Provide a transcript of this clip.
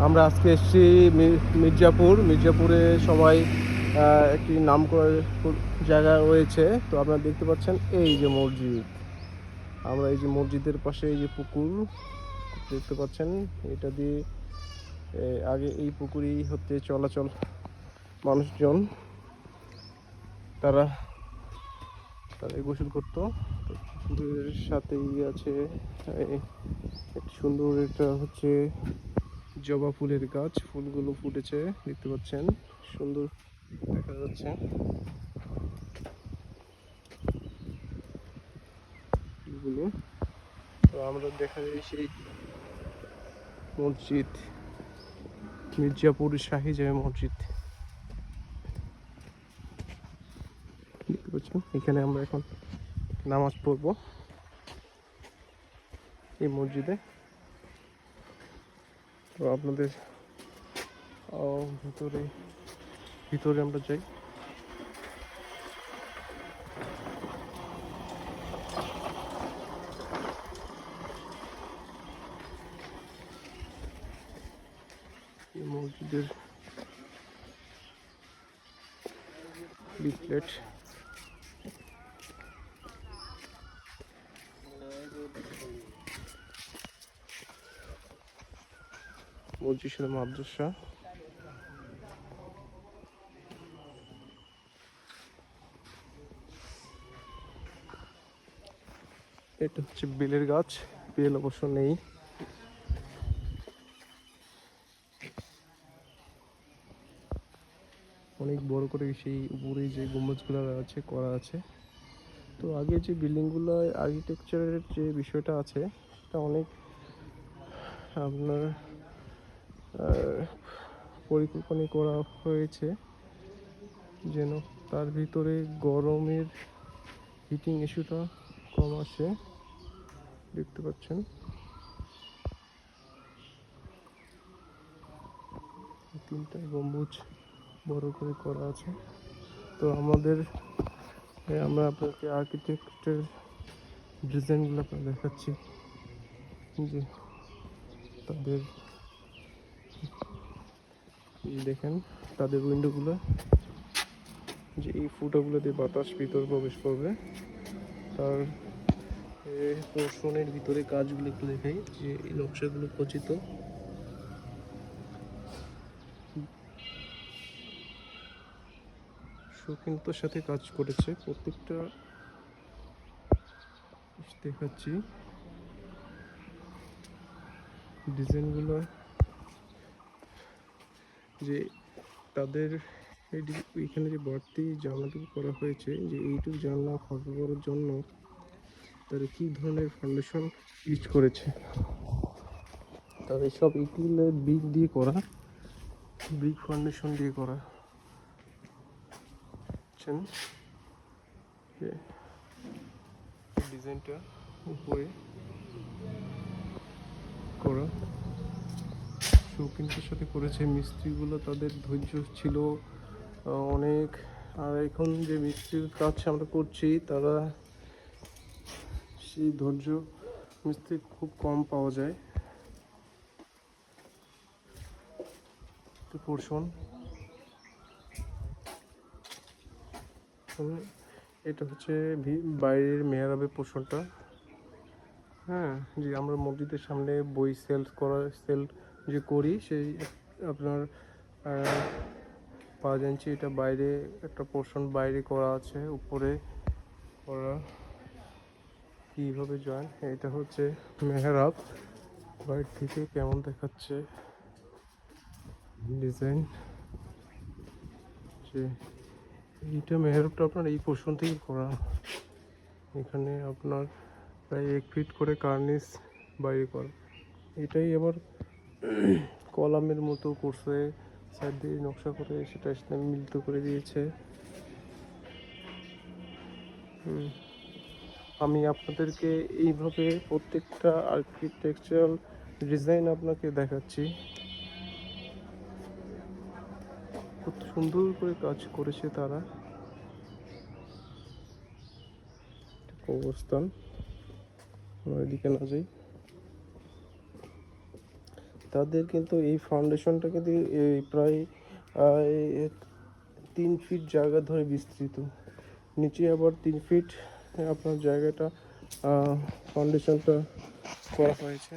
আমরা আজকে এসেছি মির্জাপুরে সবাই একটি নাম করা জায়গা রয়েছে। তো আপনারা দেখতে পাচ্ছেন এই যে মসজিদ, আমরা এই যে মসজিদের পাশে এই যে পুকুর দেখতে পাচ্ছেন, এটা দিয়ে আগে এই পুকুরেই হচ্ছে চলাচল মানুষজন, তারা গোসল করতো। পুকুরের সাথেই আছে একটি সুন্দর, এটা হচ্ছে জবা ফুলের গাছ, ফুলগুলো ফুটেছে দেখতে পাচ্ছেন, সুন্দর দেখা যাচ্ছে ফুলগুলো। তো আমরা দেখা যায় সেই মসজিদ, মির্জাপুর শাহী জামে মসজিদ দেখতে পাচ্ছেন। এখানে আমরা এখন নামাজ পড়বো এই মসজিদে। তো আপনাদের ভিতরে আমরা যাই। এই মসজিদের লিফলেট, মসজিদের মাদ্রাসা, এটা হচ্ছে বেলের গাছ, বেল অবশ্য নেই। অনেক বড় করে সেই উপরে যে গম্বুজগুলো আছে করা আছে। তো আগে যে বিল্ডিংগুলো আর্কিটেকচারের যে বিষয়টা আছে সেটা অনেক আপনার পরিকল্পনা করা হয়েছে যেন তার ভিতরে গরমের হিটিং ইস্যুটা কম আসে। দেখতে পাচ্ছেন তিনটা গম্বুজ বড় করে করা আছে। তো আমরা আপনাকে আর্কিটেক্টের ডিজাইনগুলো দেখাচ্ছি, যে তাদের দেখেন তাদের উইন্ডোগুলো, যে এই ফুটাগুলো দিয়ে বাতাস ভিতর প্রবেশ করবে। তার পোর্শনের ভিতরে কাজগুলো একটু দেখাই, যে এই নকশাগুলো খচিত, শৌখিনতার সাথে কাজ করেছে। প্রত্যেকটা দেখাচ্ছি ডিজাইনগুলো, যে তাদের এখানে যে বাড়তি জানলাটুকু করা হয়েছে, যে এইটুকু জানলা ফাঁকা করার জন্য তারা কী ধরনের ফাউন্ডেশন ইউজ করেছে। তাদের সব ইটগুলো ব্রিক দিয়ে করা, ব্রিক ফাউন্ডেশন দিয়ে করা, বুঝছেন যে ডিজাইনটা উপরে করা শৌখিনতার সাথে করেছে। মিস্ত্রিগুলো তাদের ধৈর্য ছিল অনেক। আর এখন যে মিস্ত্রির কাজ আমরা করছি, তারা সেই ধৈর্য মিস্ত্রি খুব কম পাওয়া যায়। পোর্শন, এটা হচ্ছে বাইরের মেহরাবের পোর্শনটা। হ্যাঁ, যে আমরা মসজিদের সামনে বই সেল যে করি, সেই আপনার 5 ইঞ্চি এটা বাইরে একটা পোর্শন বাইরে করা আছে, উপরে করা কীভাবে জয়েন। এটা হচ্ছে মেহরাব, বাইরে থেকে কেমন দেখাচ্ছে ডিজাইন, যে এইটা মেহরাবটা আপনার এই পোর্শন থেকে করা। এখানে আপনার প্রায় 1 ফিট করে কার্নিস বাইরে করা। এটাই আবার কলামের মতো করছে, সাইড দিয়ে নকশা করে সেটা মিলিত করে দিয়েছে। আমি আপনাদেরকে এইভাবে প্রত্যেকটা আর্কিটেকচারাল ডিজাইন আপনাকে দেখাচ্ছি, খুব সুন্দর করে কাজ করেছে তারা। অবস্থান আমরা এদিকে না যাই। তাদের কিন্তু এই ফাউন্ডেশনটা কিন্তু এই প্রায় 3 ফিট জায়গা ধরে বিস্তৃত। নিচে আবার 3 ফিট আপনার জায়গাটা ফাউন্ডেশনটা করা হয়েছে।